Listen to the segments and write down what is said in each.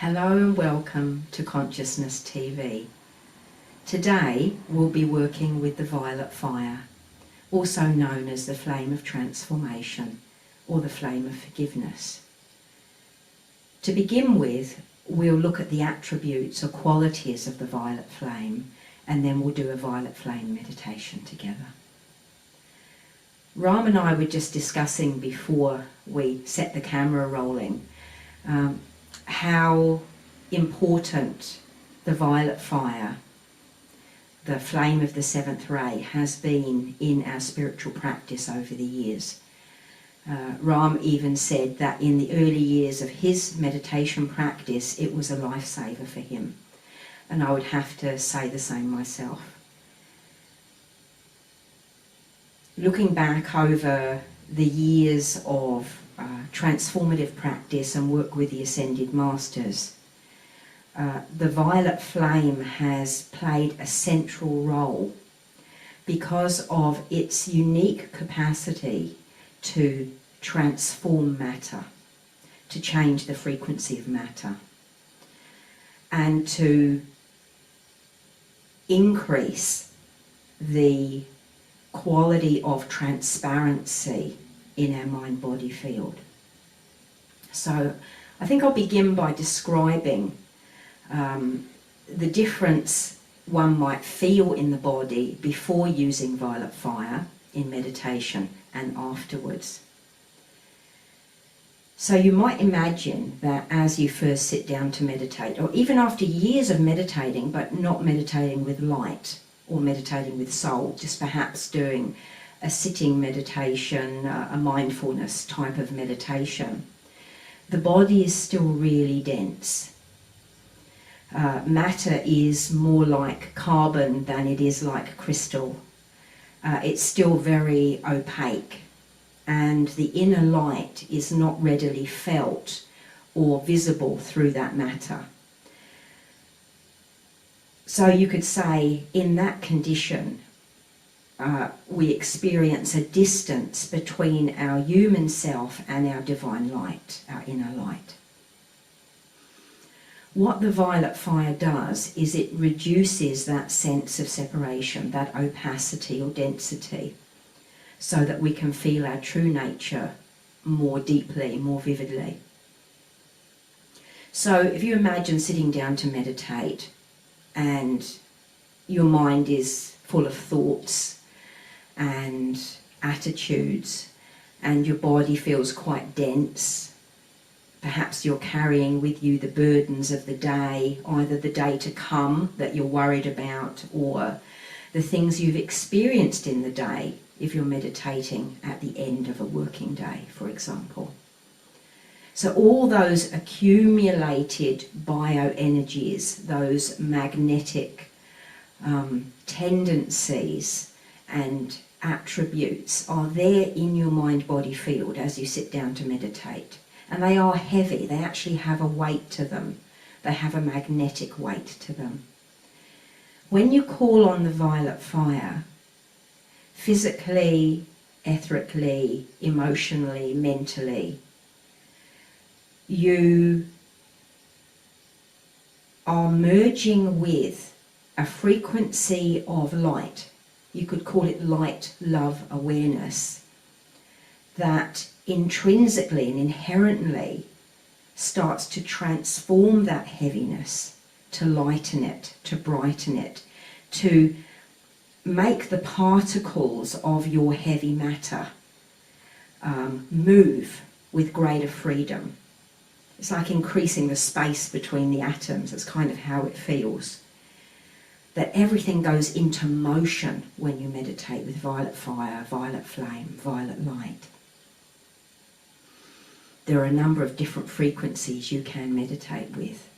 Hello and welcome to Consciousness TV. Today we'll be working with the violet fire, also known as the flame of transformation or the flame of forgiveness. To begin with, we'll look at the attributes or qualities of the violet flame, and then we'll do a violet flame meditation together. Ram and I were just discussing before we set the camera rolling how important the violet fire, the flame of the seventh ray, has been in our spiritual practice over the years. Ram even said that in the early years of his meditation practice, it was a lifesaver for him. And I would have to say the same myself. Looking back over the years of transformative practice and work with the Ascended Masters, the violet flame has played a central role because of its unique capacity to transform matter, to change the frequency of matter, and to increase the quality of transparency in our mind-body field. So I think I'll begin by describing the difference one might feel in the body before using violet fire in meditation and afterwards. So you might imagine that as you first sit down to meditate, or even after years of meditating but not meditating with light or meditating with soul, just perhaps doing a sitting meditation, a mindfulness type of meditation, the body is still really dense. Matter is more like carbon than it is like crystal. It's still very opaque, and the inner light is not readily felt or visible through that matter. So you could say in that condition, we experience a distance between our human self and our divine light, our inner light. What the violet fire does is it reduces that sense of separation, that opacity or density, so that we can feel our true nature more deeply, more vividly. So if you imagine sitting down to meditate and your mind is full of thoughts and attitudes, and your body feels quite dense. Perhaps you're carrying with you the burdens of the day, either the day to come that you're worried about, or the things you've experienced in the day if you're meditating at the end of a working day, for example. So all those accumulated bioenergies, those magnetic tendencies and attributes are there in your mind-body field as you sit down to meditate. And they are heavy. They actually have a weight to them. They have a magnetic weight to them. When you call on the violet fire, physically, etherically, emotionally, mentally, you are merging with a frequency of light. You could call it light, love, awareness, that intrinsically and inherently starts to transform that heaviness, to lighten it, to brighten it, to make the particles of your heavy matter move with greater freedom. It's like increasing the space between the atoms. That's kind of how it feels. That everything goes into motion when you meditate with violet fire, violet flame, violet light. There are a number of different frequencies you can meditate with.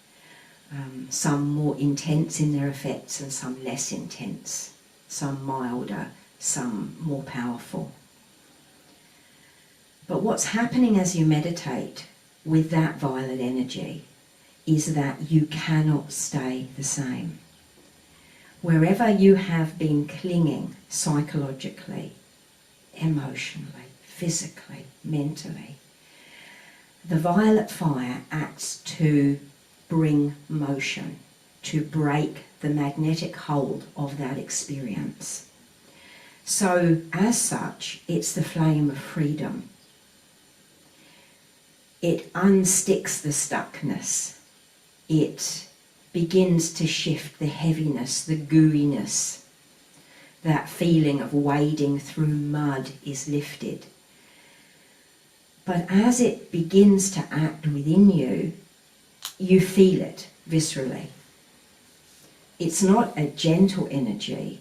Some more intense in their effects and some less intense. Some milder, some more powerful. But what's happening as you meditate with that violet energy is that you cannot stay the same. Wherever you have been clinging psychologically, emotionally, physically, mentally, the violet fire acts to bring motion, to break the magnetic hold of that experience. So, as such, it's the flame of freedom. It unsticks the stuckness. It begins to shift the heaviness, the gooiness. That feeling of wading through mud is lifted. But as it begins to act within you, you feel it viscerally. It's not a gentle energy.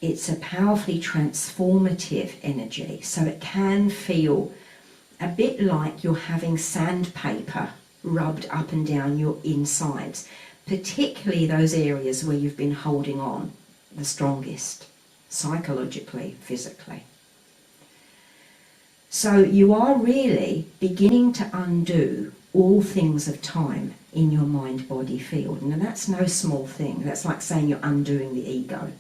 It's a powerfully transformative energy. So it can feel a bit like you're having sandpaper rubbed up and down your insides, particularly those areas where you've been holding on the strongest, psychologically, physically. So you are really beginning to undo all things of time in your mind-body field. Now that's no small thing. That's like saying you're undoing the ego.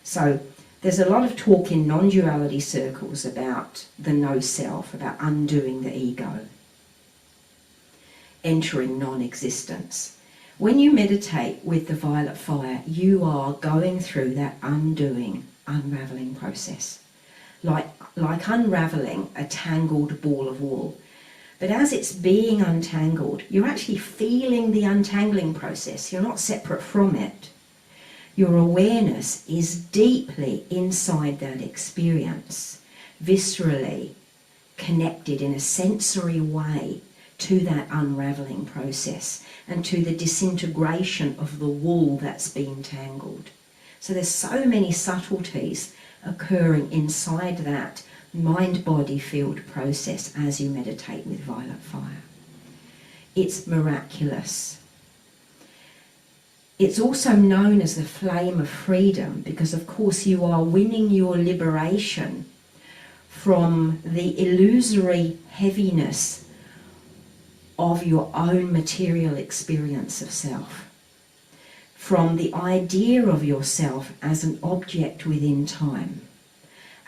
So there's a lot of talk in non-duality circles about the no-self, about undoing the ego, entering non-existence. When you meditate with the violet fire, you are going through that undoing, unraveling process. Like unraveling a tangled ball of wool. But as it's being untangled, you're actually feeling the untangling process. You're not separate from it. Your awareness is deeply inside that experience, viscerally connected in a sensory way to that unraveling process and to the disintegration of the wool that's been tangled. So there's so many subtleties occurring inside that mind-body field process as you meditate with violet fire. It's miraculous. It's also known as the flame of freedom because, of course, you are winning your liberation from the illusory heaviness of your own material experience of self, from the idea of yourself as an object within time,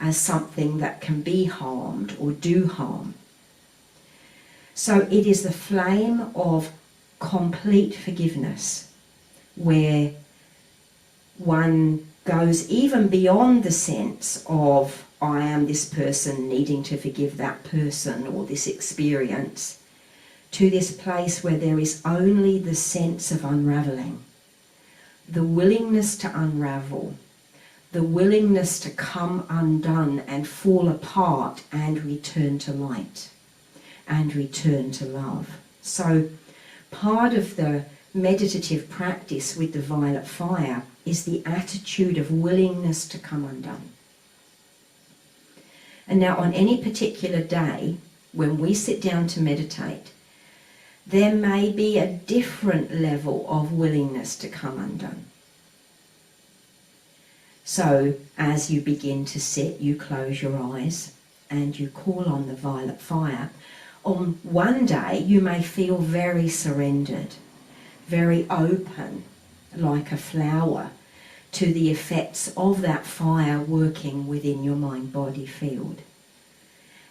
as something that can be harmed or do harm. So it is the flame of complete forgiveness, where one goes even beyond the sense of I am this person needing to forgive that person or this experience, to this place where there is only the sense of unraveling, the willingness to unravel, the willingness to come undone and fall apart and return to light and return to love. So part of the meditative practice with the violet fire is the attitude of willingness to come undone. And now on any particular day, when we sit down to meditate, there may be a different level of willingness to come undone. So as you begin to sit, you close your eyes and you call on the violet fire. On one day, you may feel very surrendered, very open, like a flower, to the effects of that fire working within your mind-body field.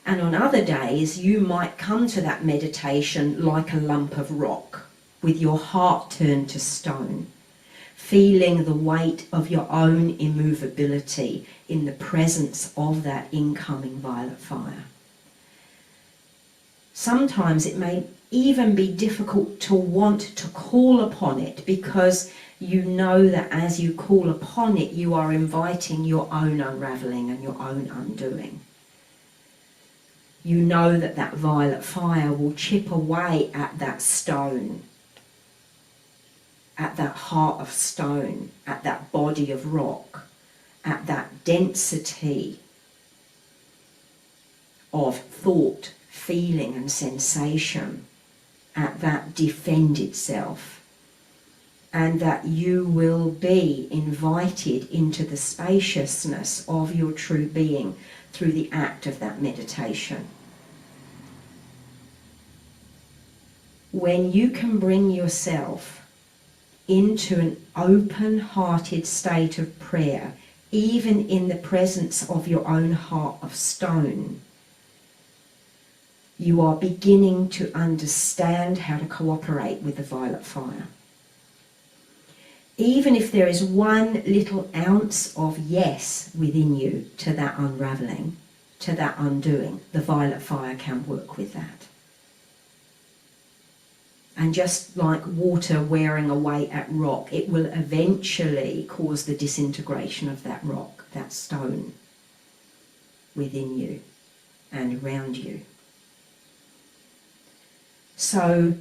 And on other days, you might come to that meditation like a lump of rock, with your heart turned to stone, feeling the weight of your own immovability in the presence of that incoming violet fire. Sometimes it may even be difficult to want to call upon it because you know that as you call upon it, you are inviting your own unraveling and your own undoing. You know that that violet fire will chip away at that stone, at that heart of stone, at that body of rock, at that density of thought, feeling and sensation, at that defended self, and that you will be invited into the spaciousness of your true being through the act of that meditation. When you can bring yourself into an open-hearted state of prayer, even in the presence of your own heart of stone, you are beginning to understand how to cooperate with the violet fire. Even if there is one little ounce of yes within you to that unraveling, to that undoing, the violet fire can work with that. And just like water wearing away at rock, it will eventually cause the disintegration of that rock, that stone within you and around you. So,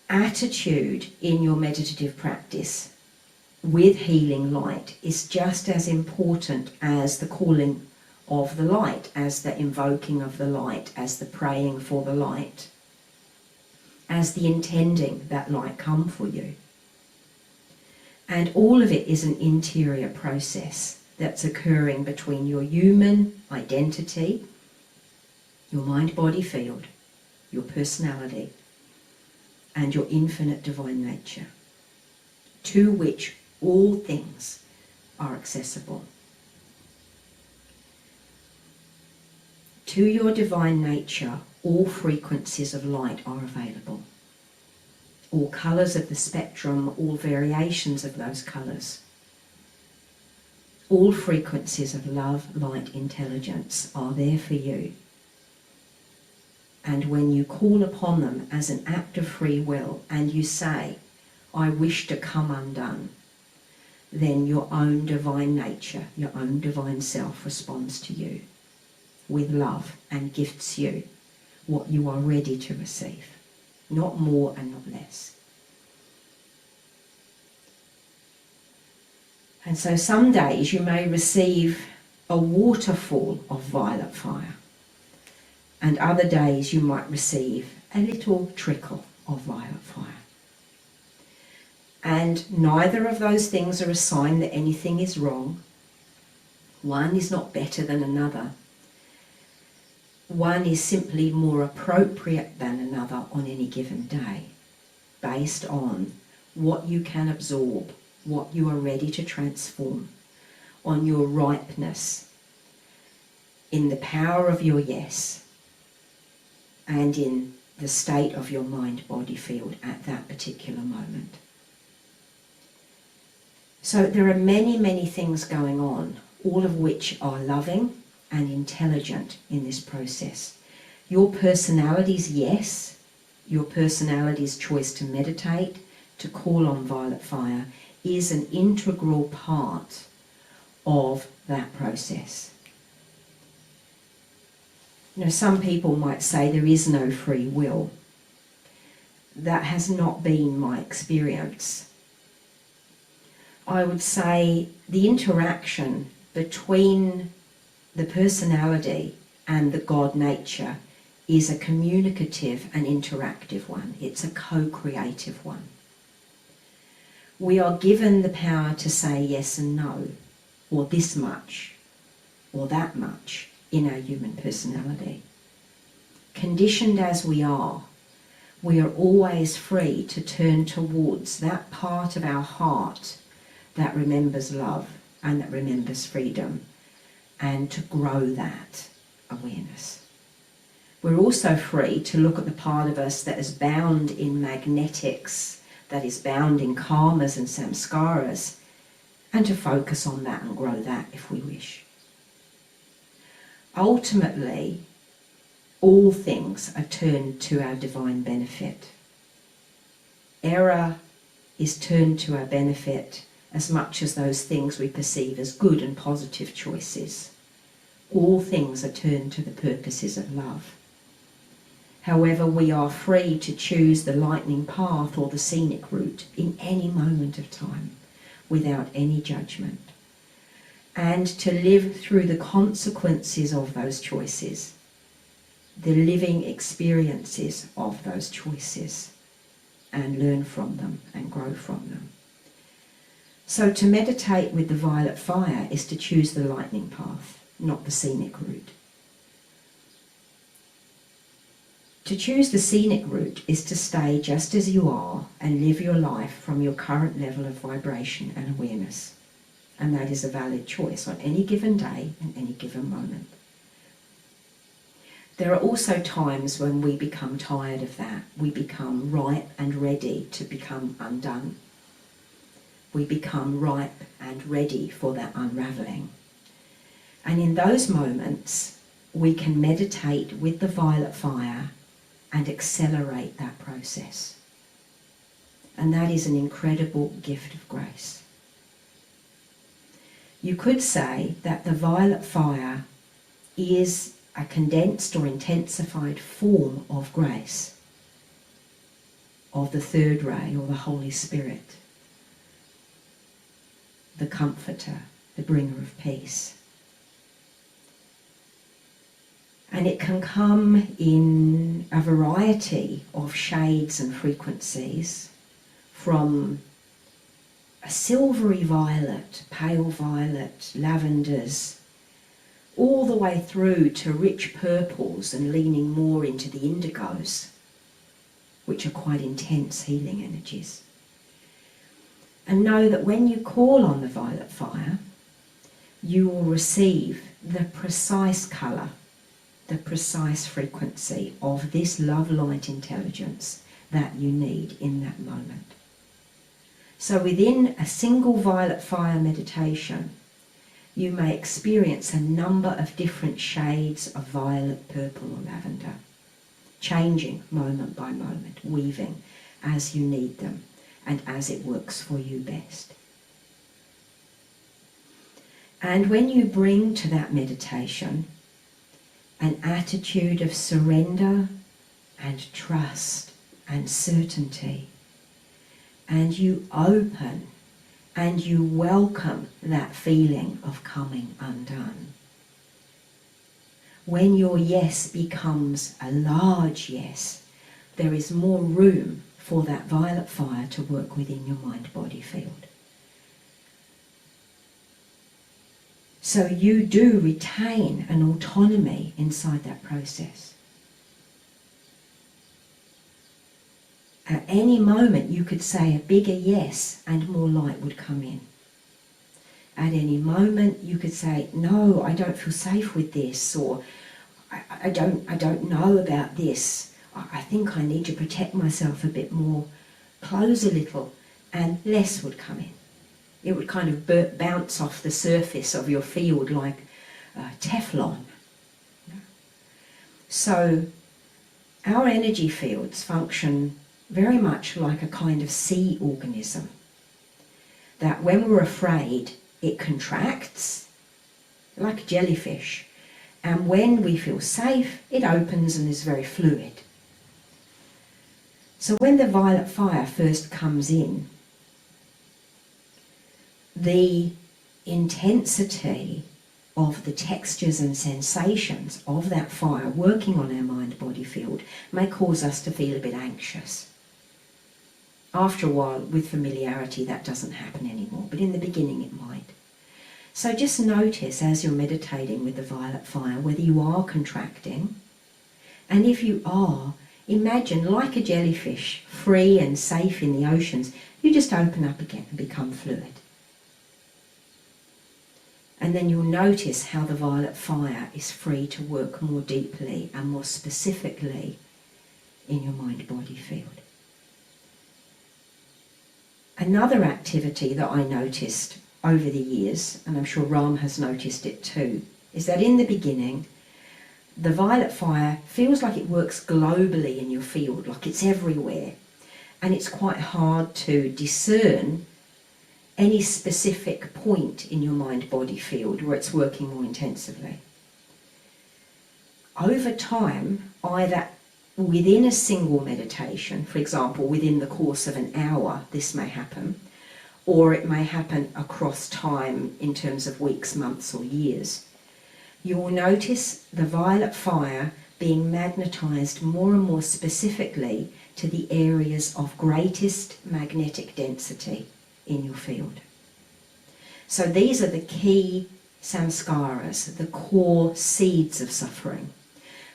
attitude in your meditative practice with healing light is just as important as the calling of the light, as the invoking of the light, as the praying for the light, as the intending that light come for you. And all of it is an interior process that's occurring between your human identity, your mind-body field, your personality, and your infinite divine nature, to which all things are accessible. To your divine nature, all frequencies of light are available. All colours of the spectrum, all variations of those colours. All frequencies of love, light, intelligence are there for you. And when you call upon them as an act of free will and you say, I wish to come undone, then your own divine nature, your own divine self responds to you with love and gifts you what you are ready to receive. Not more and not less. And so some days you may receive a waterfall of violet fire, and other days you might receive a little trickle of violet fire. And neither of those things are a sign that anything is wrong. One is not better than another. One is simply more appropriate than another on any given day, based on what you can absorb, what you are ready to transform, on your ripeness, in the power of your yes, and in the state of your mind-body field at that particular moment. So there are many, many things going on, all of which are loving and intelligent in this process. Your personality's yes, your personality's choice to meditate, to call on violet fire, is an integral part of that process. You know, some people might say there is no free will. That has not been my experience. I would say the interaction between the personality and the God nature is a communicative and interactive one. It's a co-creative one. We are given the power to say yes and no, or this much, or that much in our human personality. Conditioned as we are always free to turn towards that part of our heart that remembers love and that remembers freedom, and to grow that awareness. We're also free to look at the part of us that is bound in magnetics, that is bound in karmas and samskaras, and to focus on that and grow that if we wish. Ultimately, all things are turned to our divine benefit. Error is turned to our benefit as much as those things we perceive as good and positive choices. All things are turned to the purposes of love. However, we are free to choose the lightning path or the scenic route in any moment of time, without any judgment, and to live through the consequences of those choices, the living experiences of those choices, and learn from them and grow from them. So to meditate with the violet fire is to choose the lightning path, not the scenic route. To choose the scenic route is to stay just as you are and live your life from your current level of vibration and awareness. And that is a valid choice on any given day and any given moment. There are also times when we become tired of that. We become ripe and ready to become undone. We become ripe and ready for that unraveling. And in those moments, we can meditate with the violet fire and accelerate that process. And that is an incredible gift of grace. You could say that the violet fire is a condensed or intensified form of grace, of the third ray or the Holy Spirit, the comforter, the bringer of peace. And it can come in a variety of shades and frequencies, from a silvery violet, pale violet, lavenders, all the way through to rich purples and leaning more into the indigos, which are quite intense healing energies. And know that when you call on the violet fire, you will receive the precise colour, the precise frequency of this love light intelligence that you need in that moment. So within a single violet fire meditation, you may experience a number of different shades of violet, purple or lavender, changing moment by moment, weaving as you need them and as it works for you best. And when you bring to that meditation an attitude of surrender and trust and certainty, and you open and you welcome that feeling of coming undone. When your yes becomes a large yes, there is more room for that violet fire to work within your mind-body field. So you do retain an autonomy inside that process. At any moment you could say a bigger yes and more light would come in. At any moment you could say, no, I don't feel safe with this, or I don't know about this. I think I need to protect myself a bit more. Close a little, and less would come in. It would kind of bounce off the surface of your field like Teflon. So our energy fields function very much like a kind of sea organism, that when we're afraid, it contracts like a jellyfish, and when we feel safe, it opens and is very fluid. So when the violet fire first comes in, the intensity of the textures and sensations of that fire working on our mind-body field may cause us to feel a bit anxious. After a while, with familiarity, that doesn't happen anymore, but in the beginning it might. So just notice as you're meditating with the violet fire whether you are contracting, and if you are, imagine like a jellyfish, free and safe in the oceans, you just open up again and become fluid. And then you'll notice how the violet fire is free to work more deeply and more specifically in your mind-body field. Another activity that I noticed over the years, and I'm sure Ram has noticed it too, is that in the beginning, the violet fire feels like it works globally in your field, like it's everywhere. And it's quite hard to discern any specific point in your mind-body field where it's working more intensively. Over time, either within a single meditation, for example, within the course of an hour, this may happen, or it may happen across time in terms of weeks, months, or years. You will notice the violet fire being magnetized more and more specifically to the areas of greatest magnetic density in your field. So these are the key samskaras, the core seeds of suffering.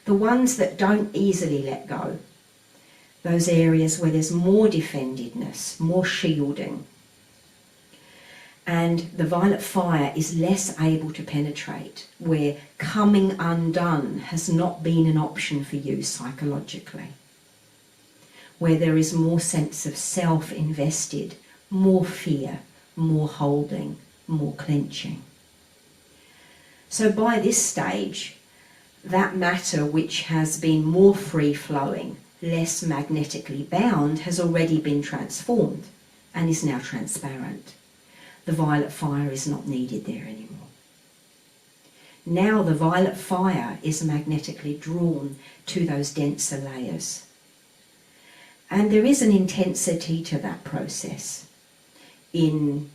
The ones that don't easily let go, those areas where there's more defendedness, more shielding. And the violet fire is less able to penetrate, where coming undone has not been an option for you psychologically, where there is more sense of self invested, more fear, more holding, more clenching. So by this stage, that matter which has been more free-flowing, less magnetically bound, has already been transformed and is now transparent. The violet fire is not needed there anymore. Now the violet fire is magnetically drawn to those denser layers. And there is an intensity to that process in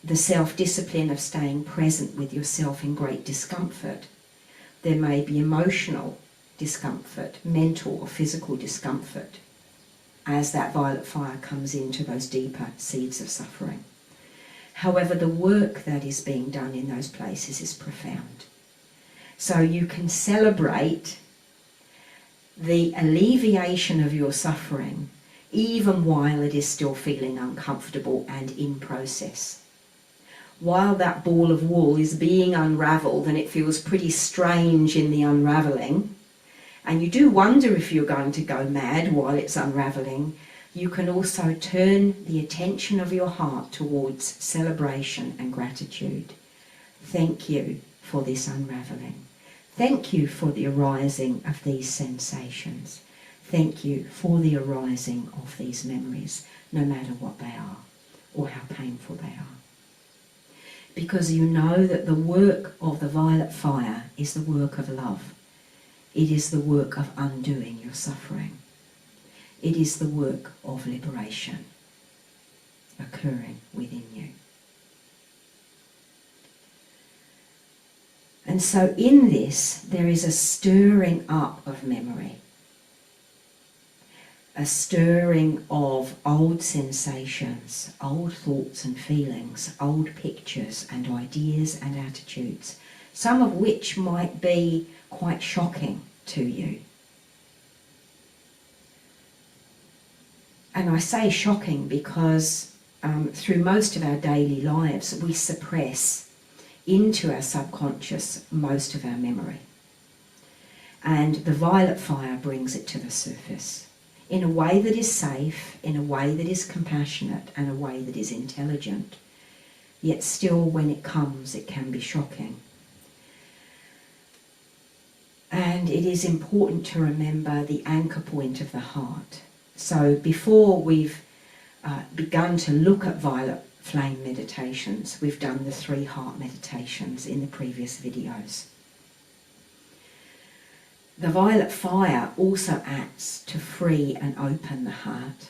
the self-discipline of staying present with yourself in great discomfort. There may be emotional discomfort, mental or physical discomfort, as that violet fire comes into those deeper seeds of suffering. However, the work that is being done in those places is profound. So you can celebrate the alleviation of your suffering even while it is still feeling uncomfortable and in process. While that ball of wool is being unravelled and it feels pretty strange in the unravelling, and you do wonder if you're going to go mad while it's unravelling, you can also turn the attention of your heart towards celebration and gratitude. Thank you for this unravelling. Thank you for the arising of these sensations. Thank you for the arising of these memories, no matter what they are or how painful they are. Because you know that the work of the violet fire is the work of love. It is the work of undoing your suffering. It is the work of liberation occurring within you. And so in this, there is a stirring up of memory, a stirring of old sensations, old thoughts and feelings, old pictures and ideas and attitudes, some of which might be quite shocking to you. And I say shocking because through most of our daily lives, we suppress into our subconscious most of our memory. And the violet fire brings it to the surface in a way that is safe, in a way that is compassionate, and a way that is intelligent. Yet still, when it comes, it can be shocking. And it is important to remember the anchor point of the heart. So before we've begun to look at violet flame meditations, we've done the 3 heart meditations in the previous videos. The violet fire also acts to free and open the heart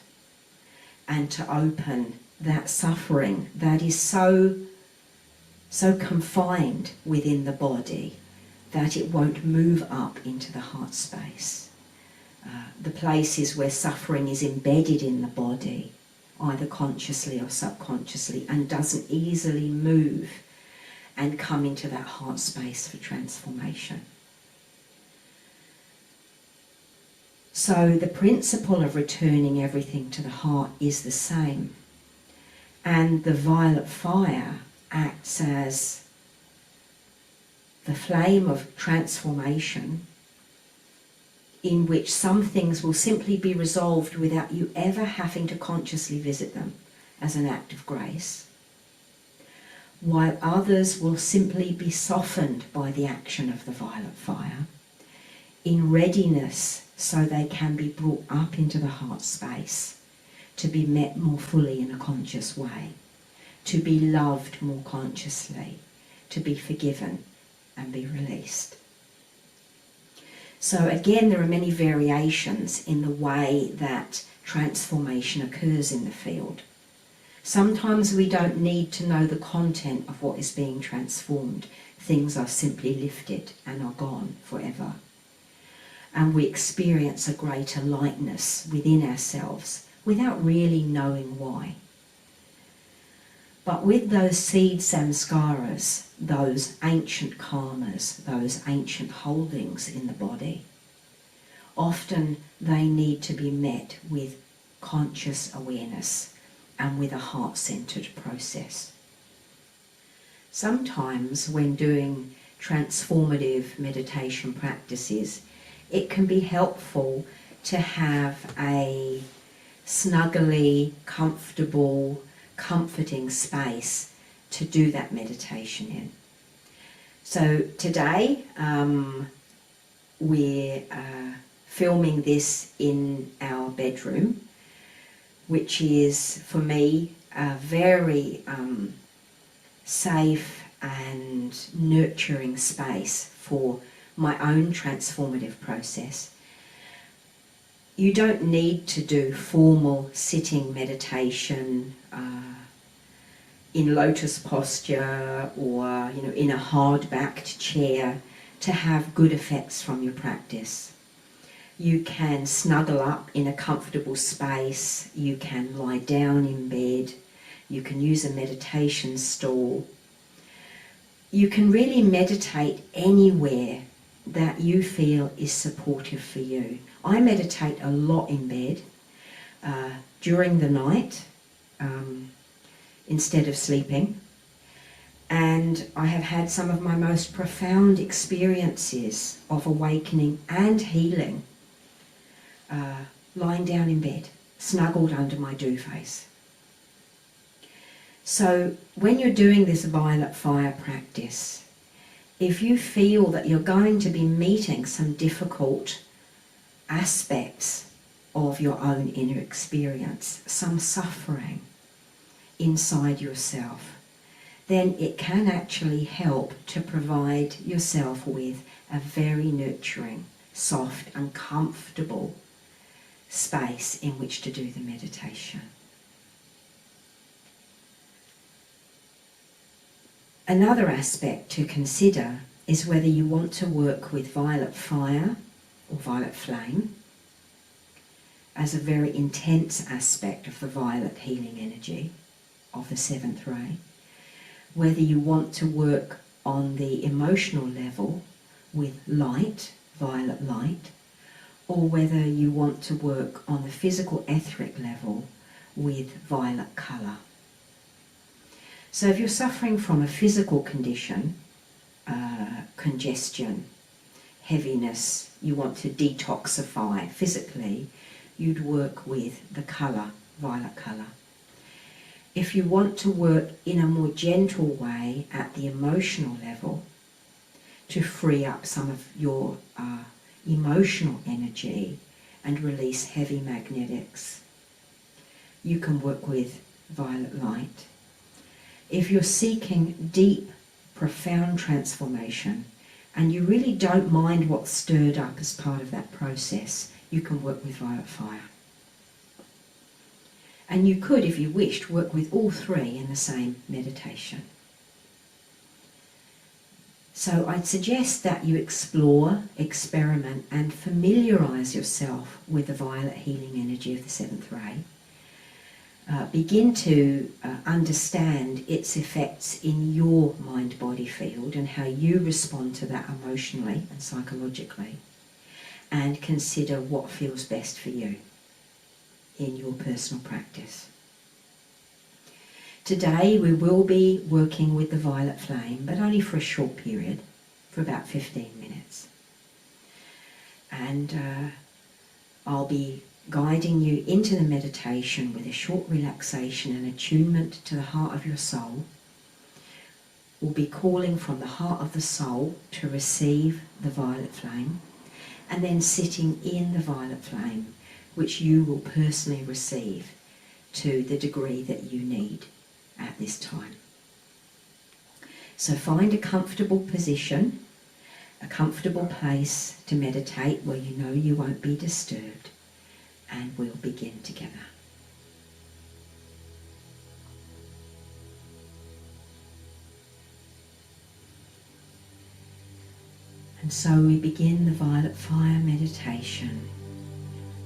and to open that suffering that is so confined within the body that it won't move up into the heart space. The places where suffering is embedded in the body, either consciously or subconsciously, and doesn't easily move and come into that heart space for transformation. So the principle of returning everything to the heart is the same. And the violet fire acts as the flame of transformation in which some things will simply be resolved without you ever having to consciously visit them as an act of grace, while others will simply be softened by the action of the violet fire in readiness so they can be brought up into the heart space to be met more fully in a conscious way, to be loved more consciously, to be forgiven and be released. So again, there are many variations in the way that transformation occurs in the field. Sometimes we don't need to know the content of what is being transformed. Things are simply lifted and are gone forever. And we experience a greater lightness within ourselves without really knowing why. But with those seed samskaras, those ancient karmas, those ancient holdings in the body, often they need to be met with conscious awareness and with a heart-centered process. sometimes when doing transformative meditation practices, it can be helpful to have a snuggly, comfortable, comforting space to do that meditation in. So today we're filming this in our bedroom, which is for me a very safe and nurturing space for my own transformative process. You don't need to do formal sitting meditation in lotus posture or in a hard-backed chair to have good effects from your practice. You can snuggle up in a comfortable space, you can lie down in bed, you can use a meditation stool. You can really meditate anywhere that you feel is supportive for you. I meditate a lot in bed during the night instead of sleeping, and I have had some of my most profound experiences of awakening and healing lying down in bed, snuggled under my duvets. So when you're doing this violet fire practice, if you feel that you're going to be meeting some difficult aspects of your own inner experience, some suffering inside yourself, then it can actually help to provide yourself with a very nurturing, soft and comfortable space in which to do the meditation. Another aspect to consider is whether you want to work with violet fire or violet flame as a very intense aspect of the violet healing energy of the seventh ray, whether you want to work on the emotional level with light, violet light, or whether you want to work on the physical etheric level with violet colour. So if you're suffering from a physical condition, congestion, heaviness, you want to detoxify physically, you'd work with the colour, violet colour. If you want to work in a more gentle way at the emotional level to free up some of your emotional energy and release heavy magnetics, you can work with violet light. If you're seeking deep, profound transformation and you really don't mind what's stirred up as part of that process, you can work with violet fire. And you could, if you wished, work with all three in the same meditation. So I'd suggest that you explore, experiment and familiarise yourself with the violet healing energy of the seventh ray. Begin to understand its effects in your mind-body field and how you respond to that emotionally and psychologically, and consider what feels best for you in your personal practice. Today we will be working with the violet flame, but only for a short period, for about 15 minutes. And I'll be guiding you into the meditation with a short relaxation and attunement to the heart of your soul. We'll be calling from the heart of the soul to receive the violet flame, and then sitting in the violet flame, which you will personally receive to the degree that you need at this time. So find a comfortable position, a comfortable place to meditate where you know you won't be disturbed, and we'll begin together. And so we begin the violet fire meditation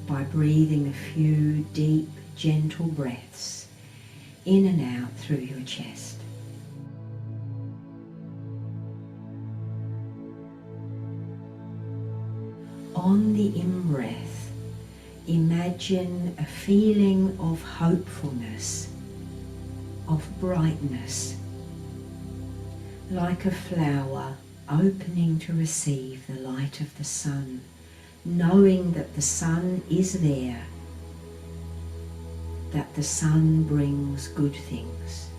by breathing a few deep, gentle breaths in and out through your chest. On the in-breath, imagine a feeling of hopefulness, of brightness, like a flower opening to receive the light of the sun, knowing that the sun is there, that the sun brings good things.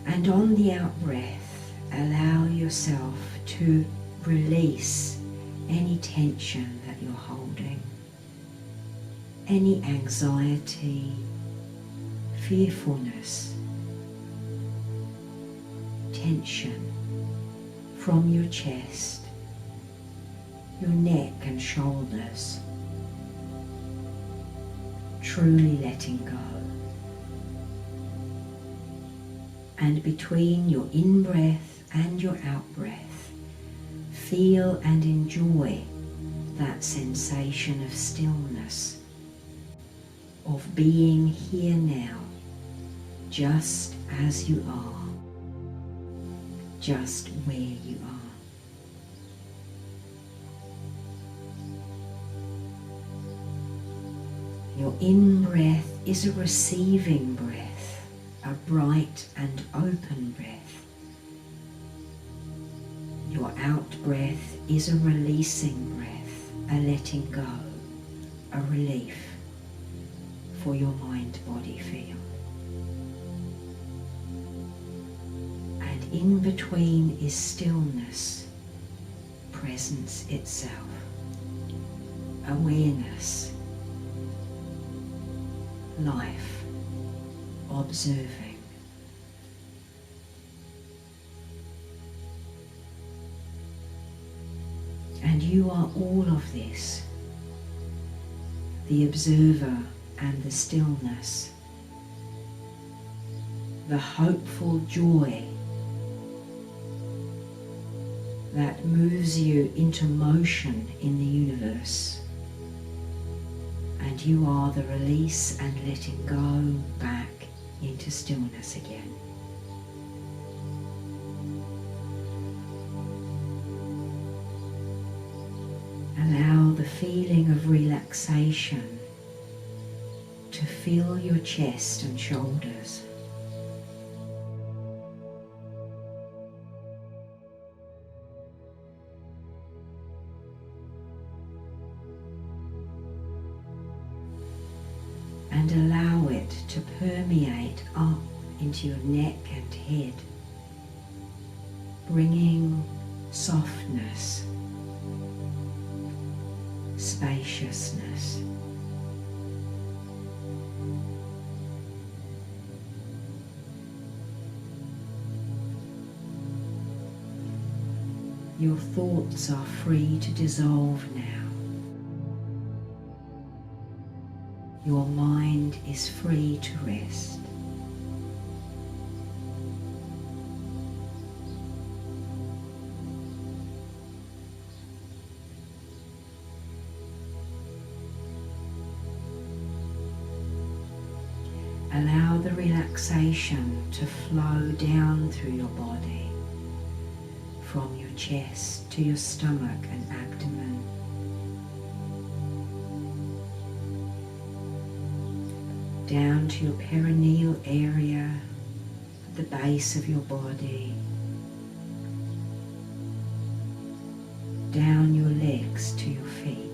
And on the out-breath, allow yourself to release any tension that you're holding, any anxiety, fearfulness, tension from your chest, your neck and shoulders, truly letting go. And between your in-breath and your out-breath, feel and enjoy that sensation of stillness, of being here now, just as you are, just where you are. Your in-breath is a receiving breath, a bright and open breath. Your out-breath is a releasing breath, a letting go, a relief for your mind-body field. And in between is stillness, presence itself, awareness, life, observing. And you are all of this, the observer and the stillness, the hopeful joy that moves you into motion in the universe. And you are the release and letting go back into stillness again. Allow the feeling of relaxation to fill your chest and shoulders. And allow it to permeate up into your neck and head, bringing softness, spaciousness. Your thoughts are free to dissolve now. Your mind is free to rest. Allow the relaxation to flow down through your body, from your chest to your stomach and abdomen. Down to your perineal area, at the base of your body, down your legs to your feet.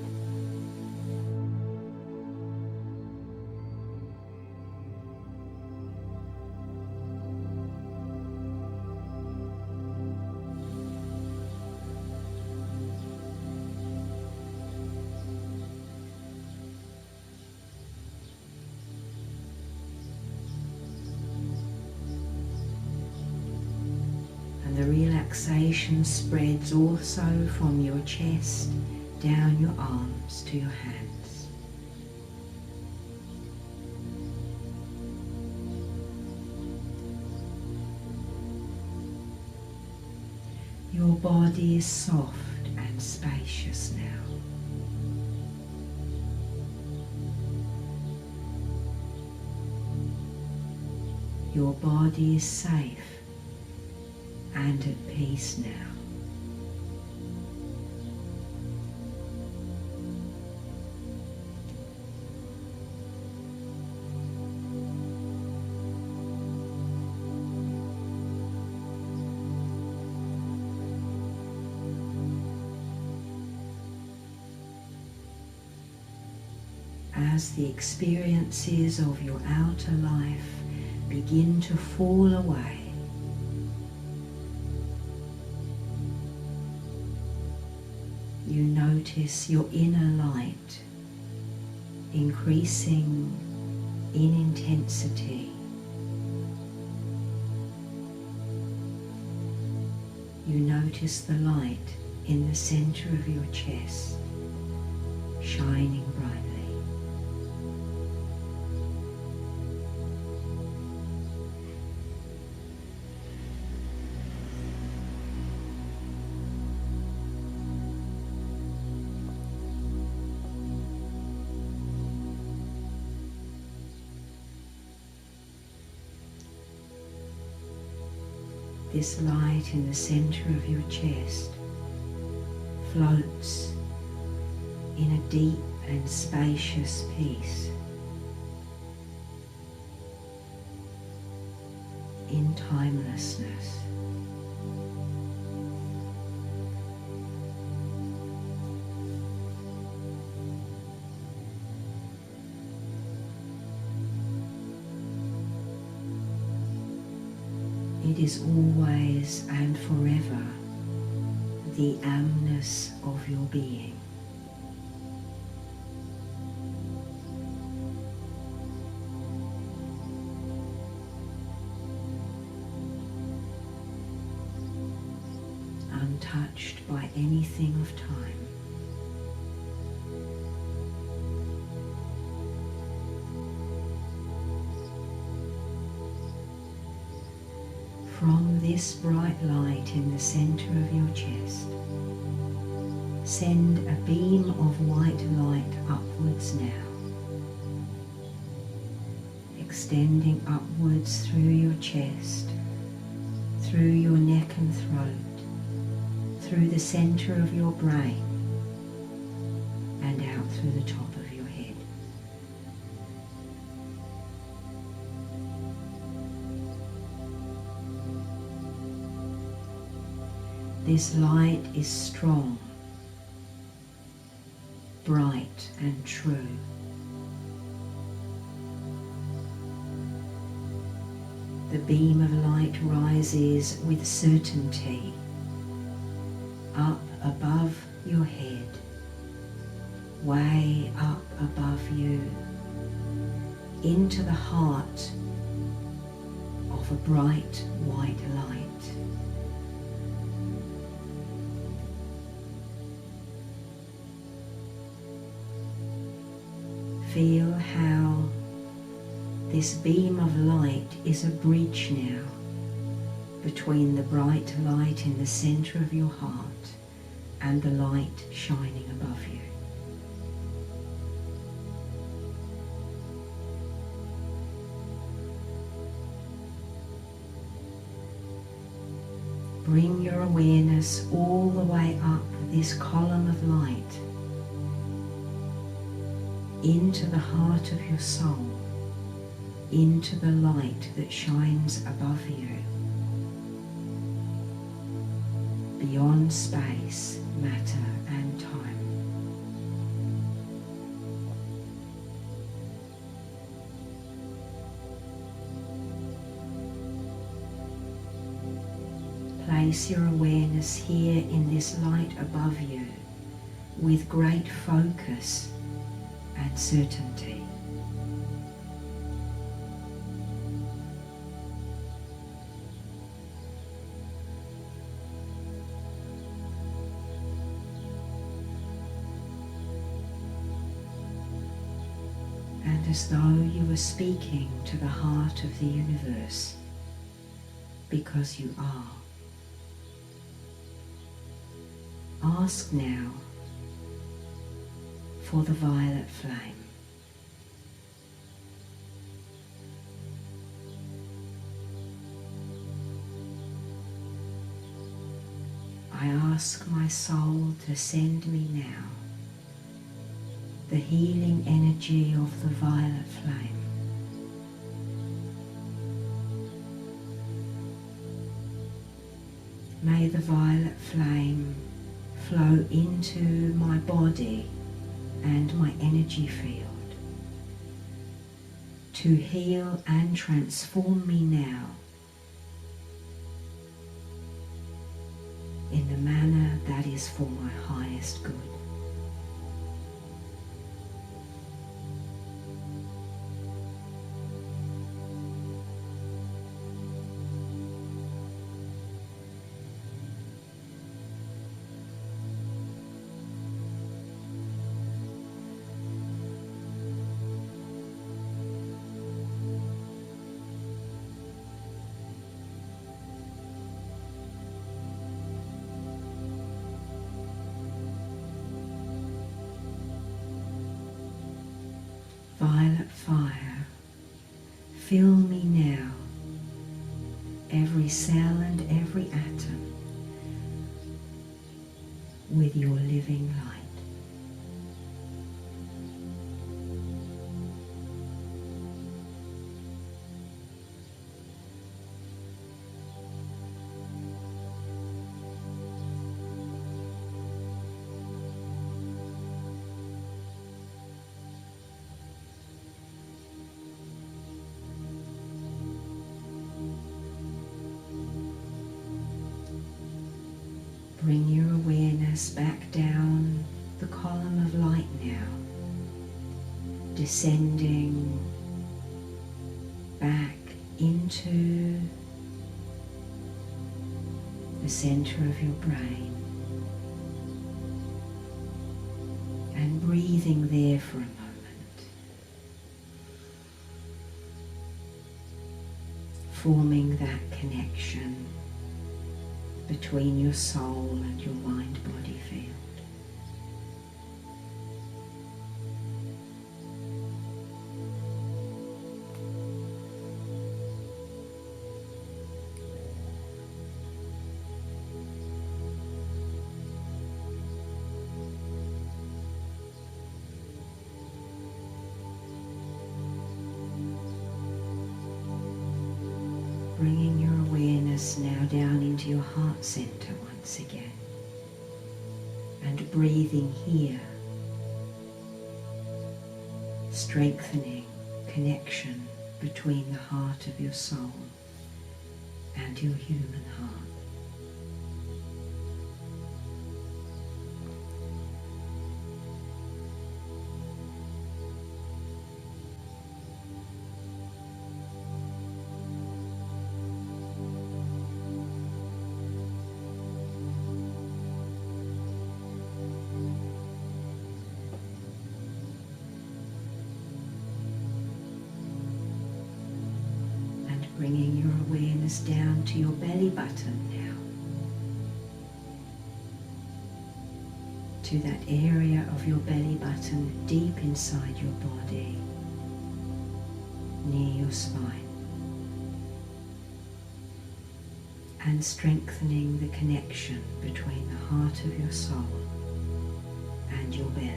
The relaxation spreads also from your chest down your arms to your hands. Your body is soft and spacious now. Your body is safe and at peace now. as the experiences of your outer life begin to fall away, you notice your inner light increasing in intensity. You notice the light in the center of your chest shining brightly. This light in the center of your chest floats in a deep and spacious peace, in timelessness. It is always and forever the amness of your being. Untouched by anything of time. From this bright light in the center of your chest, send a beam of white light upwards now, extending upwards through your chest, through your neck and throat, through the center of your brain, and out through the top of your head. This light is strong, bright and true. The beam of light rises with certainty up above your head, way up above you, into the heart of a bright white light. Feel how this beam of light is a bridge now between the bright light in the center of your heart and the light shining above you. Bring your awareness all the way up this column of light into the heart of your soul, into the light that shines above you, beyond space, matter and time. Place your awareness here in this light above you with great focus and certainty. And as though you were speaking to the heart of the universe, because you are. Ask now for the violet flame. I ask my soul to send me now the healing energy of the violet flame. May the violet flame flow into my body and my energy field, to heal and transform me now in the manner that is for my highest good. Violet fire, fill me now, every cell and every atom, with your living light. Bring your awareness back down the column of light now, descending back into the center of your brain and breathing there for a moment, forming that connection between your soul and your mind-body field. Bringing your awareness now down into your heart center once again, and breathing here, strengthening connection between the heart of your soul and your human heart. Bringing your awareness down to your belly button now, to that area of your belly button deep inside your body, near your spine, and strengthening the connection between the heart of your soul and your belly.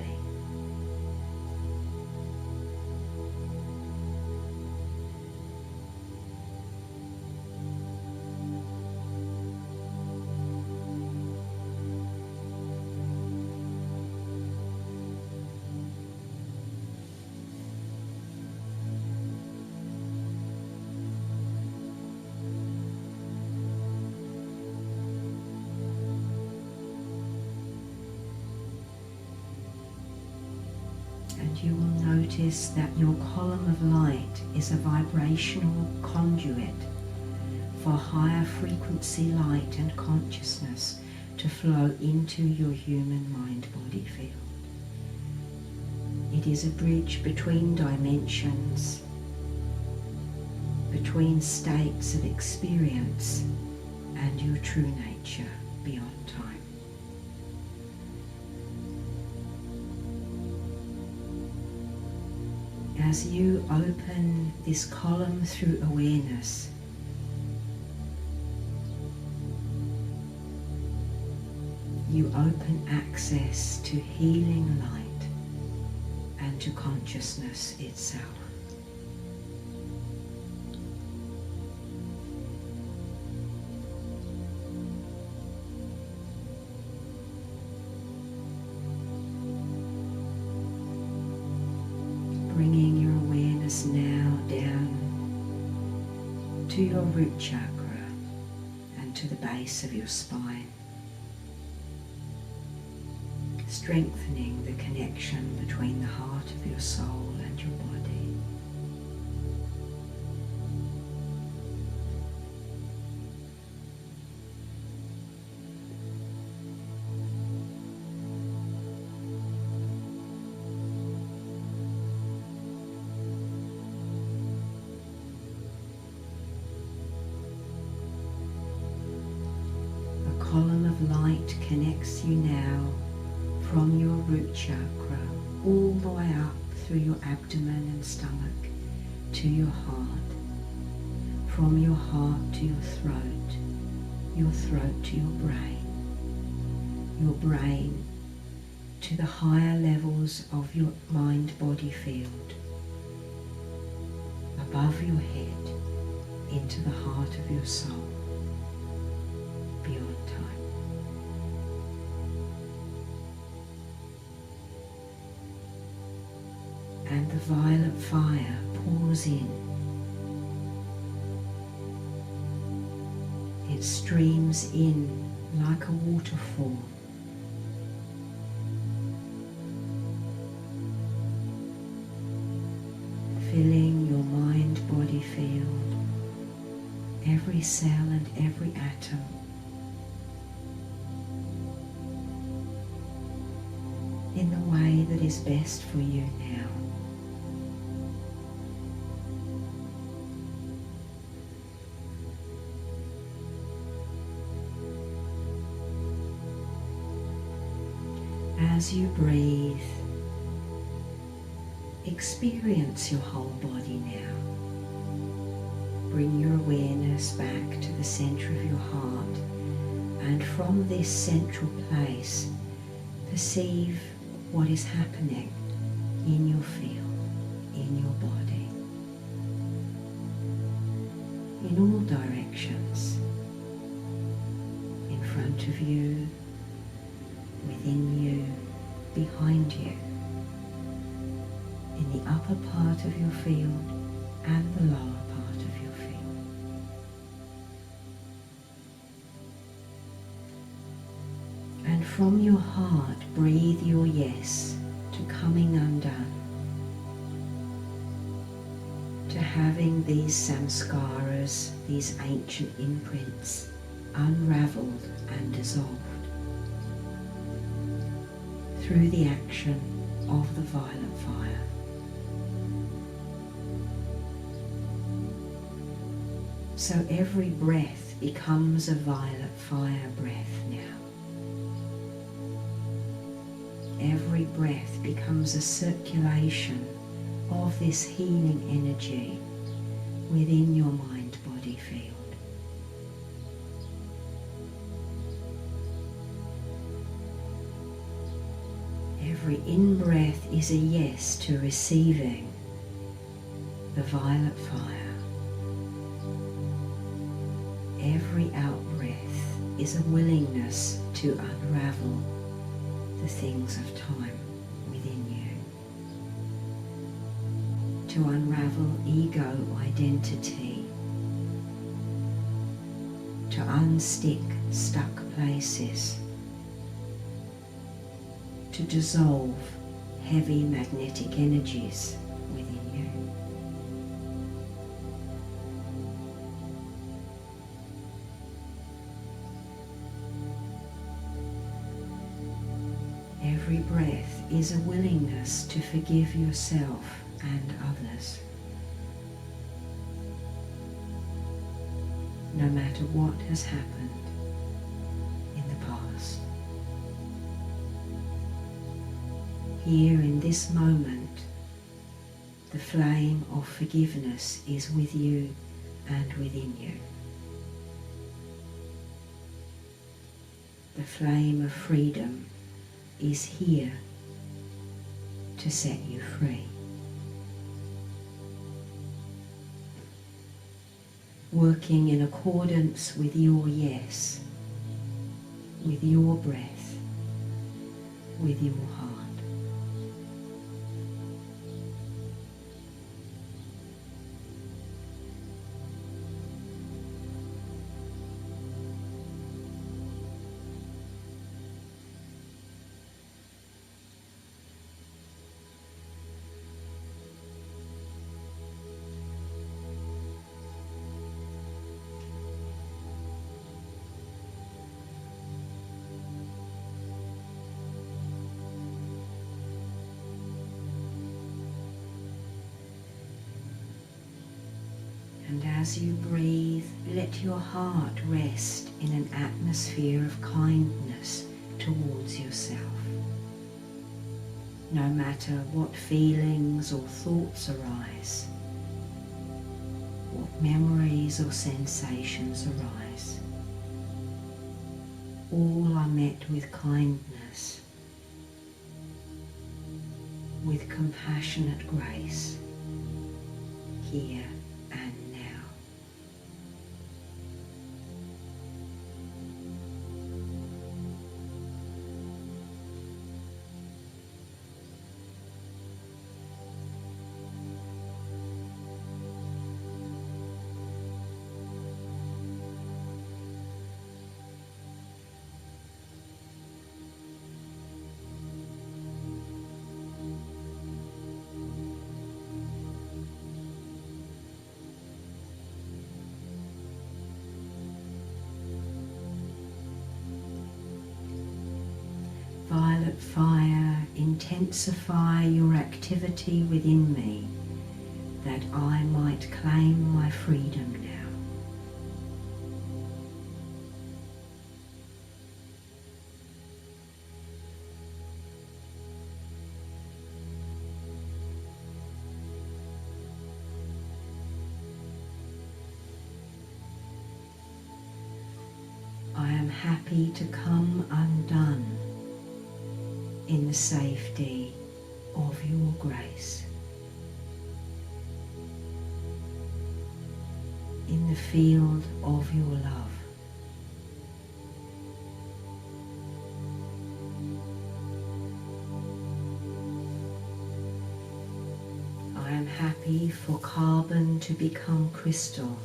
You will notice that your column of light is a vibrational conduit for higher frequency light and consciousness to flow into your human mind-body field. It is a bridge between dimensions, between states of experience and your true nature beyond time. As you open this column through awareness, you open access to healing light and to consciousness itself. Bringing your awareness awareness now down to your root chakra and to the base of your spine, strengthening the connection between the heart of your soul and your body. A column of light connects you now from your root chakra all the way up through your abdomen and stomach to your heart, from your heart to your throat to your brain to the higher levels of your mind-body field, above your head into the heart of your soul, beyond time. And the violet fire pours in. It streams in like a waterfall, filling your mind-body field, every cell and every atom. In the way that is best for you now. As you breathe, experience your whole body now. Bring your awareness back to the center of your heart, and from this central place, perceive what is happening in your field, in your body, in all directions, in front of you, within you, behind you, in the upper part of your field and the lower part of your field. And from your heart, breathe your yes to coming undone, to having these samskaras, these ancient imprints, unraveled and dissolved through the action of the violet fire. So every breath becomes a violet fire breath now. Every breath becomes a circulation of this healing energy within your mind-body field. Every in-breath is a yes to receiving the violet fire. Every out-breath is a willingness to unravel the things of time within you. To unravel ego identity. To unstick stuck places. To dissolve heavy magnetic energies within you. Every breath is a willingness to forgive yourself and others, no matter what has happened in the past. Here in this moment, the flame of forgiveness is with you and within you. The flame of freedom is here to set you free. Working in accordance with your yes, with your breath, with your heart. And as you breathe, let your heart rest in an atmosphere of kindness towards yourself. No matter what feelings or thoughts arise, what memories or sensations arise, all are met with kindness, with compassionate grace, here and now. Violet fire, intensify your activity within me, that I might claim my freedom now. I am happy to come undone in the safety of your grace, in the field of your love. I am happy for carbon to become crystal,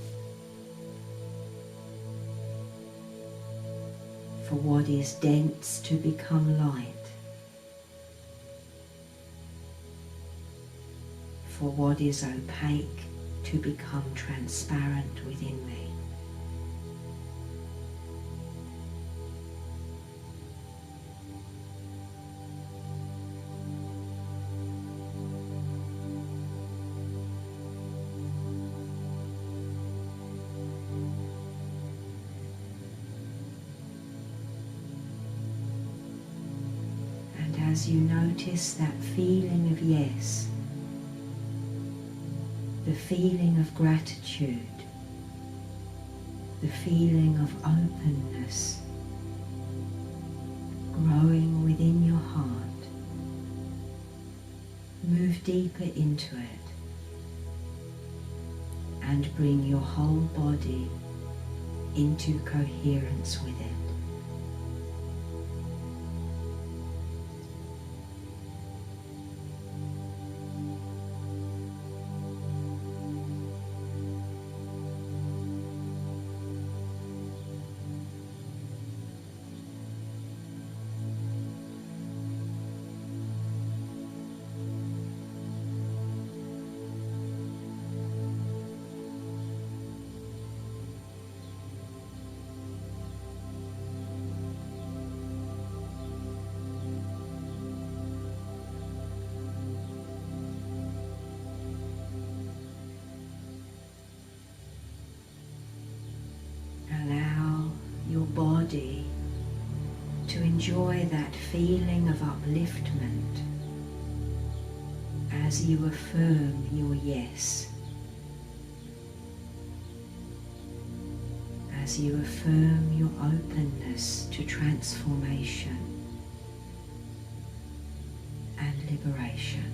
for what is dense to become light, for what is opaque to become transparent within me. And as you notice that feeling of yes, the feeling of gratitude, the feeling of openness growing within your heart, move deeper into it and bring your whole body into coherence with it. Allow your body to enjoy that feeling of upliftment as you affirm your yes, as you affirm your openness to transformation and liberation.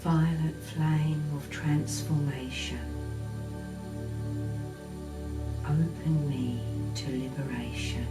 violet flame of transformation, open me to liberation.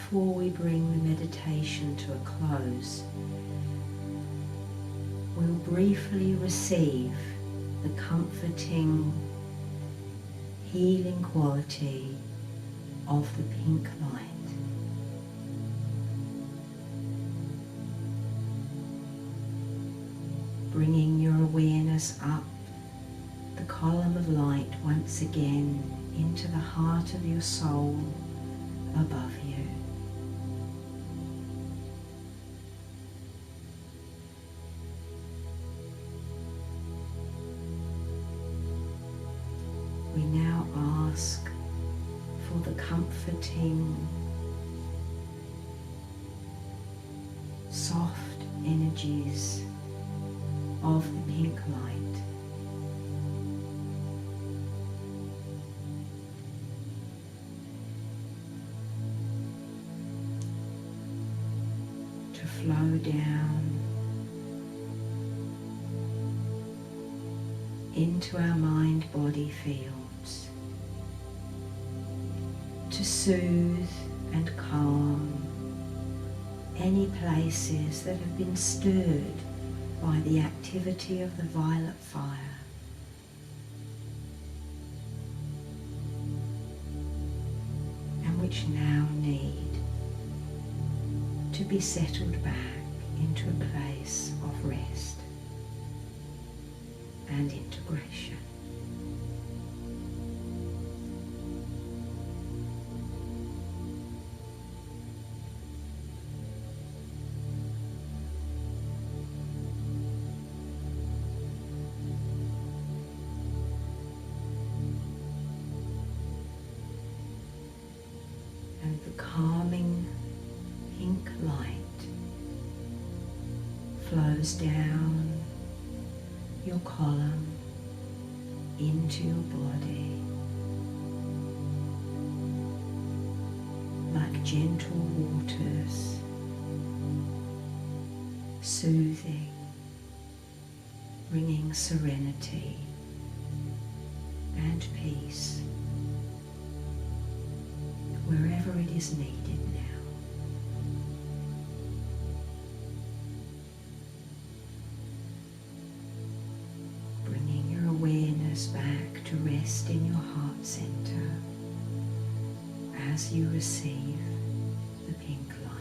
before we bring the meditation to a close, we'll briefly receive the comforting, healing quality of the pink light. Bringing your awareness up the column of light once again into the heart of your soul above you. We now ask for the comforting, soft energies of the pink light to flow down into our mind-body fields to soothe and calm any places that have been stirred by the activity of the violet fire. And which now need to be settled back into a place of rest and integration. And the calming pink light flows down your column into your body like gentle waters, soothing, bringing serenity and peace wherever it is needed now. Bringing your awareness back to rest in your heart center as you receive the pink light.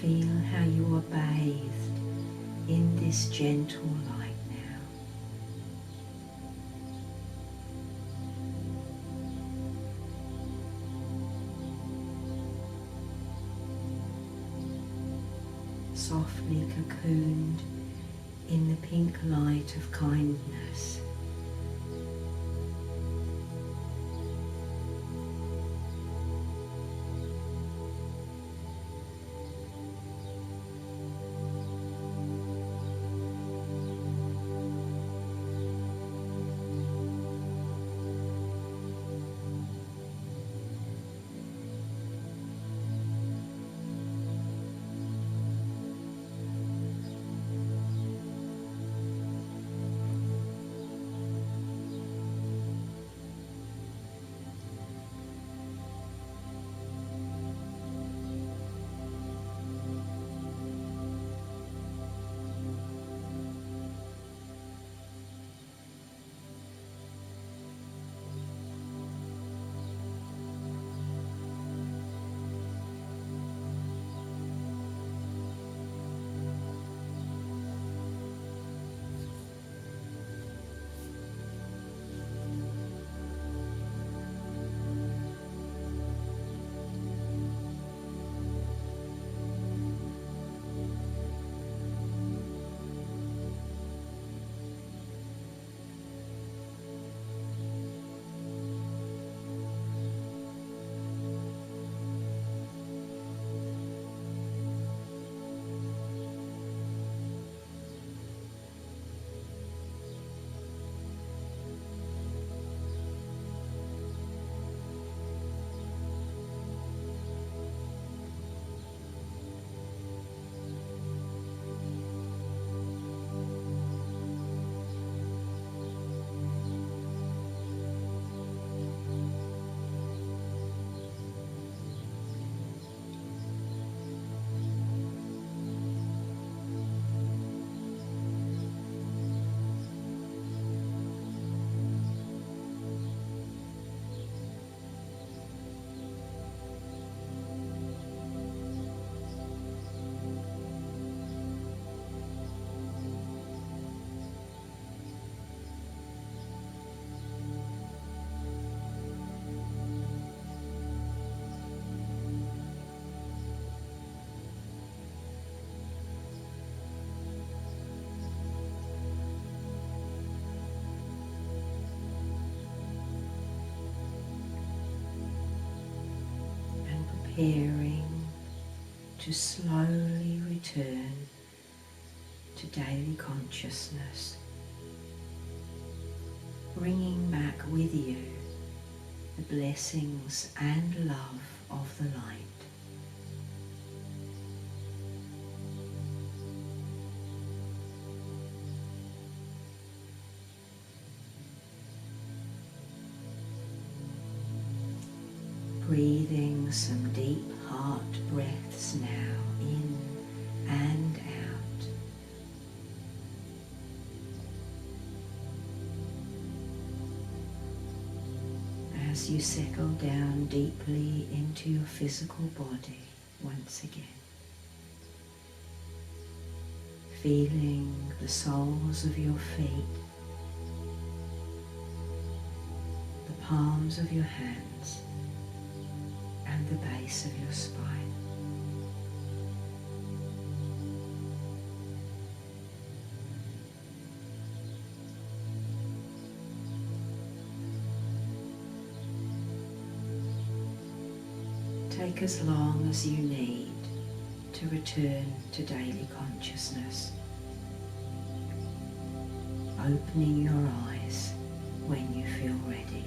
Feel how you are bathed in this gentle light now. Softly cocooned in the pink light of kindness. preparing to slowly return to daily consciousness, bringing back with you the blessings and love of the light. Breathing some deep heart breaths now in and out. As you settle down deeply into your physical body once again, feeling the soles of your feet, the palms of your hands, and the base of your spine. Take as long as you need to return to daily consciousness, opening your eyes when you feel ready.